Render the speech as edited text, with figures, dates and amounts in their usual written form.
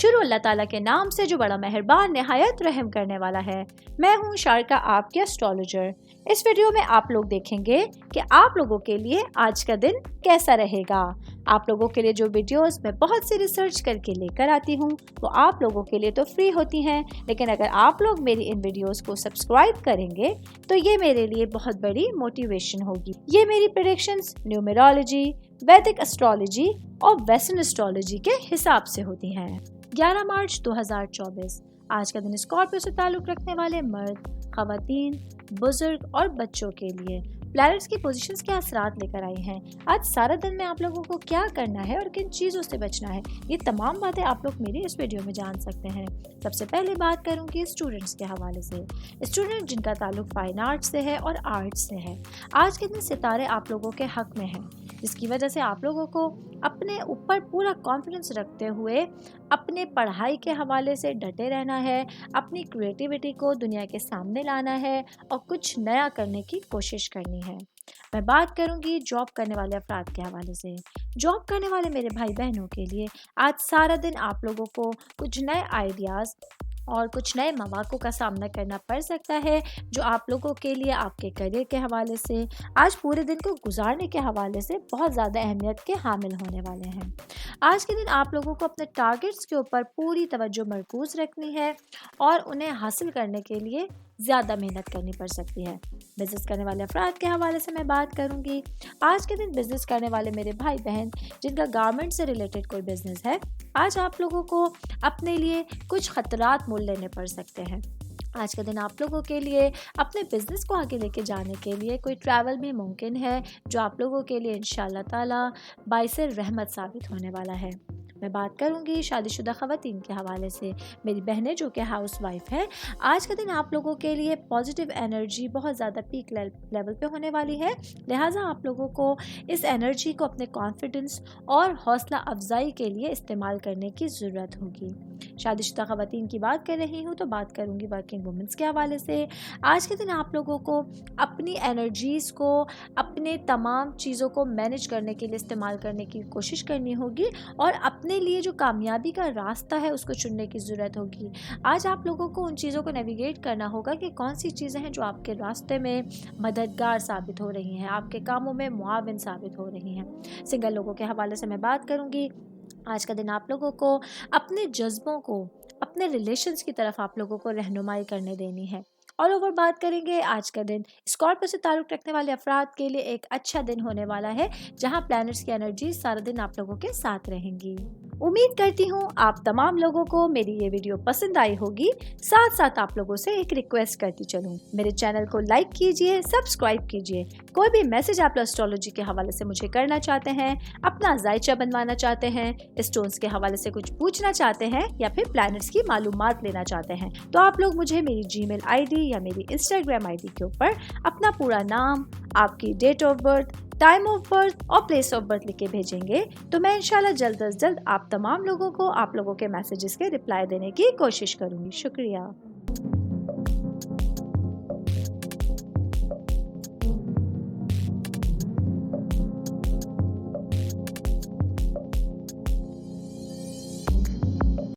شروع اللہ تعالیٰ کے نام سے جو بڑا مہربان نہایت رحم کرنے والا ہے۔ میں ہوں شارکا، آپ کے اسٹرالوجر۔ اس ویڈیو میں آپ لوگ دیکھیں گے کہ آپ لوگوں کے لیے آج کا دن کیسا رہے گا۔ آپ لوگوں کے لیے جو ویڈیوز میں بہت سی ریسرچ کر کے لے کر آتی ہوں وہ آپ لوگوں کے لیے تو فری ہوتی ہیں، لیکن اگر آپ لوگ میری ان ویڈیوز کو سبسکرائب کریں گے تو یہ میرے لیے بہت بڑی موٹیویشن ہوگی۔ یہ میری پریڈکشنز نیومرولوجی، ویدک اسٹرالوجی اور ویسٹرن اسٹرالوجی کے حساب سے ہوتی ہیں۔ 11 مارچ 2024 آج کا دن اسکارپیو سے تعلق رکھنے والے مرد، خواتین، بزرگ اور بچوں کے لیے پلانٹس کی پوزیشنز کے اثرات لے کر آئی ہیں۔ آج سارا دن میں آپ لوگوں کو کیا کرنا ہے اور کن چیزوں سے بچنا ہے، یہ تمام باتیں آپ لوگ میری اس ویڈیو میں جان سکتے ہیں۔ سب سے پہلے بات کروں گی اسٹوڈنٹس کے حوالے سے۔ اسٹوڈنٹ جن کا تعلق فائن آرٹس سے ہے اور آرٹس سے ہے، آج کے دن ستارے آپ لوگوں کے حق میں ہیں، جس کی وجہ سے آپ لوگوں کو اپنے اوپر پورا کانفیڈنس رکھتے ہوئے اپنے پڑھائی کے حوالے سے ڈٹے رہنا ہے، اپنی کریٹیوٹی کو دنیا کے سامنے لانا ہے اور کچھ نیا کرنے کی کوشش کرنی ہے۔ میں بات کروں گی جاب کرنے والے افراد کے حوالے سے۔ جاب کرنے والے میرے بھائی بہنوں کے لیے آج سارا دن آپ لوگوں کو کچھ نئے آئیڈیاز اور کچھ نئے مواقع کا سامنا کرنا پڑ سکتا ہے، جو آپ لوگوں کے لیے آپ کے کریئر کے حوالے سے آج پورے دن کو گزارنے کے حوالے سے بہت زیادہ اہمیت کے حامل ہونے والے ہیں۔ آج کے دن آپ لوگوں کو اپنے ٹارگٹس کے اوپر پوری توجہ مرکوز رکھنی ہے اور انہیں حاصل کرنے کے لیے زیادہ محنت کرنی پڑ سکتی ہے۔ بزنس کرنے والے افراد کے حوالے سے میں بات کروں گی۔ آج کے دن بزنس کرنے والے میرے بھائی بہن جن کا گارمنٹ سے ریلیٹڈ کوئی بزنس ہے، آج آپ لوگوں کو اپنے لیے کچھ خطرات مول لینے پڑ سکتے ہیں۔ آج کا دن آپ لوگوں کے لیے اپنے بزنس کو آگے لے کے جانے کے لیے کوئی ٹریول بھی ممکن ہے، جو آپ لوگوں کے لیے انشاءاللہ تعالی باعث رحمت ثابت ہونے والا ہے۔ میں بات کروں گی شادی شدہ خواتین کے حوالے سے۔ میری بہنیں جو کہ ہاؤس وائف ہے، آج کا دن آپ لوگوں کے لیے پازیٹیو انرجی بہت زیادہ پیک لیول پہ ہونے والی ہے، لہٰذا آپ لوگوں کو اس انرجی کو اپنے کانفیڈنس اور حوصلہ افزائی کے لیے استعمال کرنے کی ضرورت ہوگی۔ شادی شدہ خواتین کی بات کر رہی ہوں تو بات کروں گی ورکنگ وومنس کے حوالے سے۔ آج کے دن آپ لوگوں کو اپنی انرجیز کو اپنے تمام چیزوں کو مینیج کرنے کے لیے استعمال کرنے کی کوشش کرنی ہوگی اور اپنے لیے جو کامیابی کا راستہ ہے اس کو چننے کی ضرورت ہوگی۔ آج آپ لوگوں کو ان چیزوں کو نیویگیٹ کرنا ہوگا کہ کون سی چیزیں ہیں جو آپ کے راستے میں مددگار ثابت ہو رہی ہیں، آپ کے کاموں میں معاون ثابت ہو رہی ہیں۔ سنگل لوگوں کے حوالے سے میں بات کروں گی۔ آج کا دن آپ لوگوں کو اپنے جذبوں کو، اپنے ریلیشنز کی طرف آپ لوگوں کو رہنمائی کرنے دینی ہے۔ آل اوور بات کریں گے، آج کا دن اسکارپیو سے تعلق رکھنے والے افراد کے لیے ایک اچھا دن ہونے والا ہے، جہاں پلانٹس کی انرجی سارا دن آپ لوگوں کے ساتھ رہیں گی۔ امید کرتی ہوں آپ تمام لوگوں کو میری یہ ویڈیو پسند آئی ہوگی۔ ساتھ ساتھ آپ لوگوں سے ایک ریکویسٹ کرتی چلوں، میرے چینل کو لائک کیجئے، سبسکرائب کیجئے۔ کوئی بھی میسج آپ اسٹرالوجی کے حوالے سے مجھے کرنا چاہتے ہیں، اپنا ذائچہ بنوانا چاہتے ہیں، اسٹونز کے حوالے سے کچھ پوچھنا چاہتے ہیں یا پھر پلانٹس کی معلومات لینا چاہتے ہیں، تو آپ لوگ مجھے میری جی میل آئی ڈی یا میری انسٹاگرام آئی ڈی کے اوپر اپنا پورا نام، آپ کی date of birth, time of birth اور پلیس آف برتھ لکھ کے بھیجیں گے تو میں انشاءاللہ جلد از جلد آپ تمام لوگوں کو آپ لوگوں کے میسیجز کے رپلائی دینے کی کوشش کروں گی۔ شکریہ۔